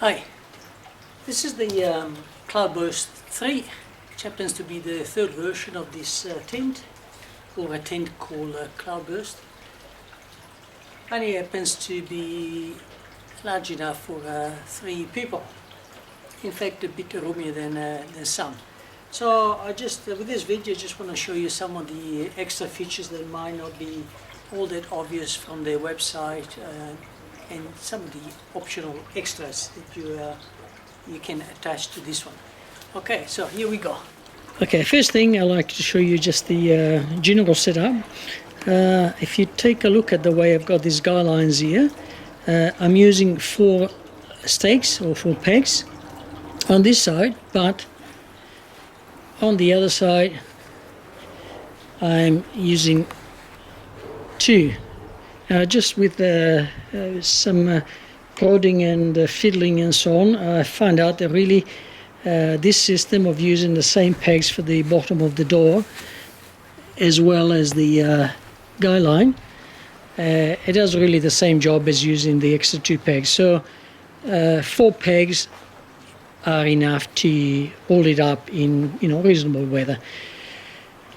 Hi, this is the Cloudburst III, which happens to be the third version of this tent, or a tent called Cloudburst. And it happens to be large enough for 3 people. In fact, a bit roomier than some. So I just, with this video, I just want to show you some of the extra features that might not be all that obvious from their website, and some of the optional extras that you can attach to this one. Okay, so here we go. Okay, first thing I'd like to show you just the general setup. If you take a look at the way I've got these guy lines here, I'm using 4 stakes or 4 pegs on this side, but on the other side I'm using 2. Just with some prodding and fiddling and so on, I found out that really this system of using the same pegs for the bottom of the door as well as the guy line, it does really the same job as using the extra 2 pegs. So 4 pegs are enough to hold it up in reasonable weather.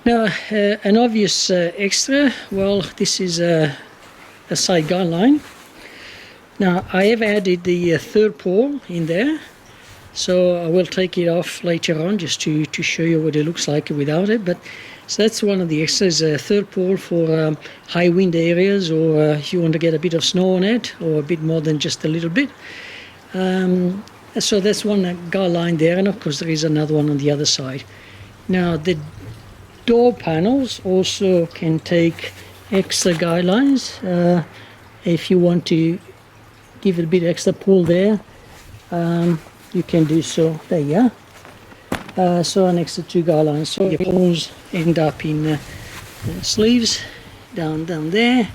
Now an obvious extra, well, this is a side guy line. Now I have added the third pole in there, so I will take it off later on just to show you what it looks like without it. But so that's one of the extras, a third pole for high wind areas, or if you want to get a bit of snow on it, or a bit more than just a little bit. So that's one guy line there, and of course there is another one on the other side. Now the door panels also can take extra guy lines. If you want to give it a bit extra pull there, you can do so. There you are. So an extra 2 guy lines. So your poles end up in sleeves down there.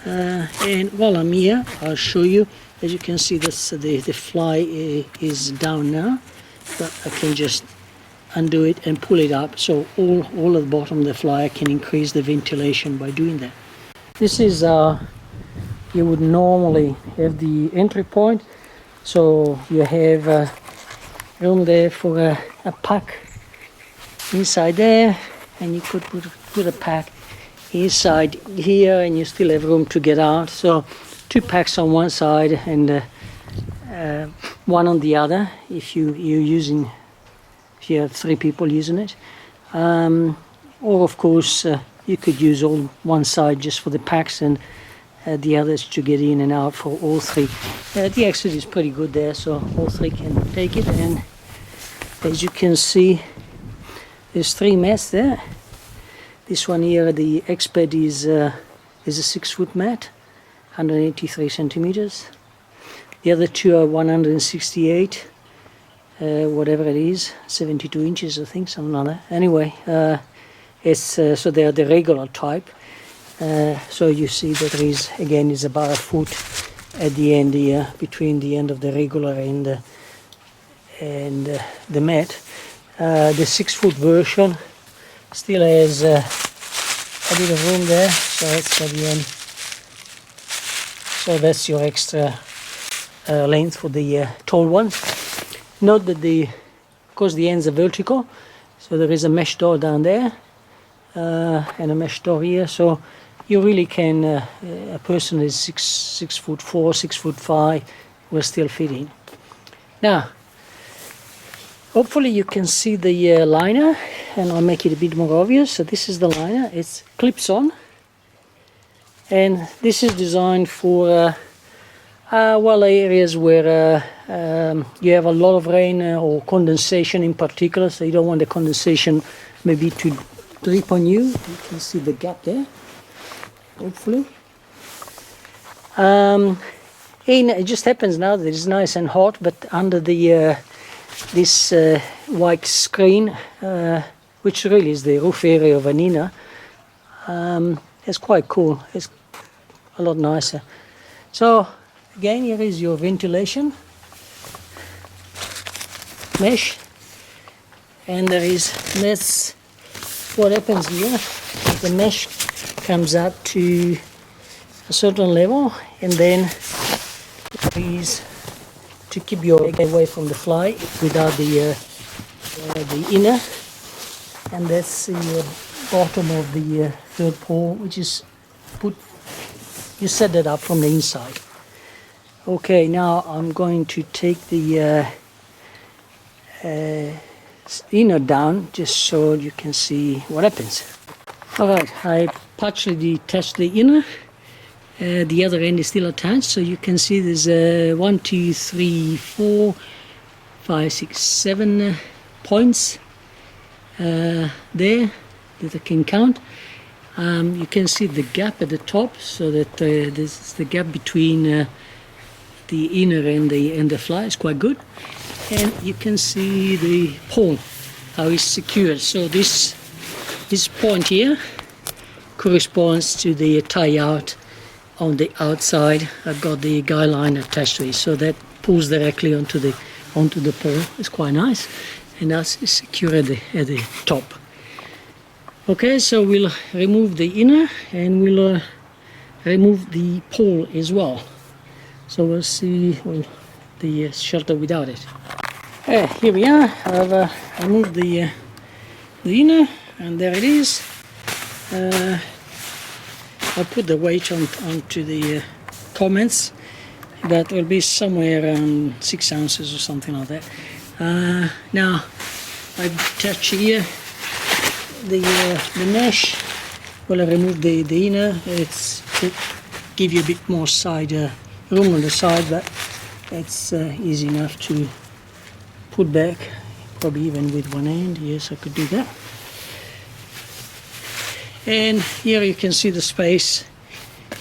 And while I'm here, I'll show you. As you can see, that's the fly is down now, but I can just undo it and pull it up, so all at the bottom of the fly I can increase the ventilation by doing that. This is you would normally have the entry point, so you have room there for a pack inside there, and you could put a pack inside here, and you still have room to get out. So 2 packs on one side and 1 on the other if you're using. If you have 3 people using it, or of course you could use all one side just for the packs, and the others to get in and out for all 3. The exit is pretty good there, so all 3 can take it. And as you can see, there's 3 mats there. This one here, the Expert, is a 6-foot mat, 183 centimeters. The other 2 are 168. Whatever it is, 72 inches I think, something like that. Anyway, it's so they are the regular type. So you see that there is, again, is about a foot at the end here, between the end of the regular and the mat. The 6-foot version still has a bit of room there, so that's at the end. So that's your extra length for the tall one. Note that of course the ends are vertical, so there is a mesh door down there and a mesh door here, so you really can, a person who is 6'4", 6'5" will still fit in. Now hopefully you can see the liner, and I'll make it a bit more obvious. So this is the liner, it's clips on, and this is designed for well, areas where you have a lot of rain or condensation in particular, so you don't want the condensation maybe to drip on you. You can see the gap there, hopefully. It just happens now that it's nice and hot, but under the this white screen, which really is the roof area of an inner, it's quite cool. It's a lot nicer. So again, here is your ventilation mesh, and that's what happens here. The mesh comes up to a certain level, and then there is to keep your egg away from the fly without the inner. And that's the bottom of the third pole, which is you set that up from the inside. Okay, now I'm going to take the inner down just so you can see what happens. Alright, I partially detached the inner. The other end is still attached, so you can see there's 1, 2, 3, 4, 5, 6, 7 points there that I can count. You can see the gap at the top, so that this is the gap between the inner and the fly is quite good. And you can see the pole, how it's secured. So this point here corresponds to the tie out on the outside. I've got the guy line attached to it, so that pulls directly onto the pole. It's quite nice, and that's secure at the top. Okay, so we'll remove the inner and we'll remove the pole as well. So we'll see the shelter without it. Here we are. I've removed the inner, and there it is. I'll put the weight onto the comments. That will be somewhere around 6 ounces or something like that. Now I've attached here the mesh. Well, I removed the inner. It's to give you a bit more side room on the side, but it's easy enough to put back, probably even with one hand. Yes, I could do that. And here you can see the space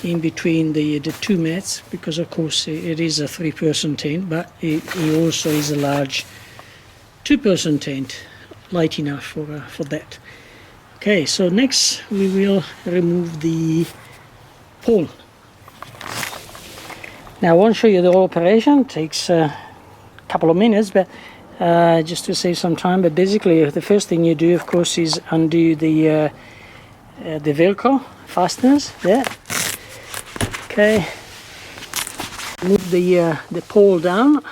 in between the two mats, because of course it is a 3-person tent, but it also is a large 2-person tent, light enough for that. Okay, so next we will remove the pole. Now I won't show you the whole operation. It takes a couple of minutes, but just to save some time. But basically the first thing you do, of course, is undo the Velcro fasteners there. Okay, move the pole down,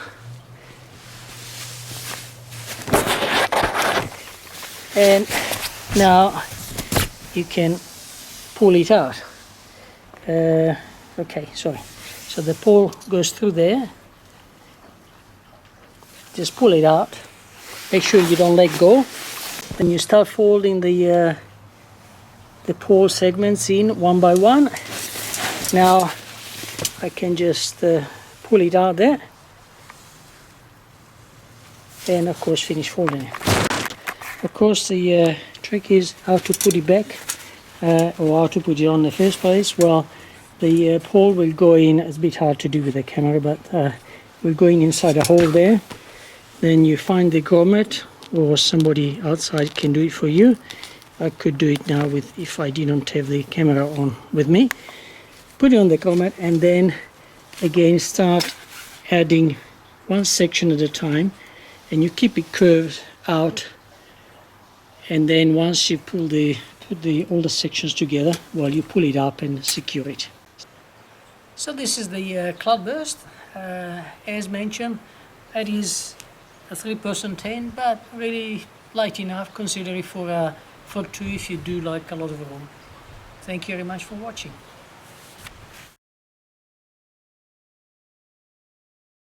and now you can pull it out. Okay, sorry. So the pole goes through there. Just pull it out. Make sure you don't let go. Then you start folding the pole segments in one by one. Now I can just pull it out there, and of course finish folding it. Of course the trick is how to put it back, or how to put it on in the first place. Well, the pole will go in. It's a bit hard to do with the camera, but will go in inside a hole there. Then you find the grommet, or somebody outside can do it for you. I could do it now if I didn't have the camera on with me. Put it on the grommet, and then again start adding one section at a time, and you keep it curved out. And then once you put all the sections together, well, you pull it up and secure it. So this is the Cloudburst. As mentioned, it is a 3-person tent, but really light enough, considering for 2 if you do like a lot of room. Thank you very much for watching.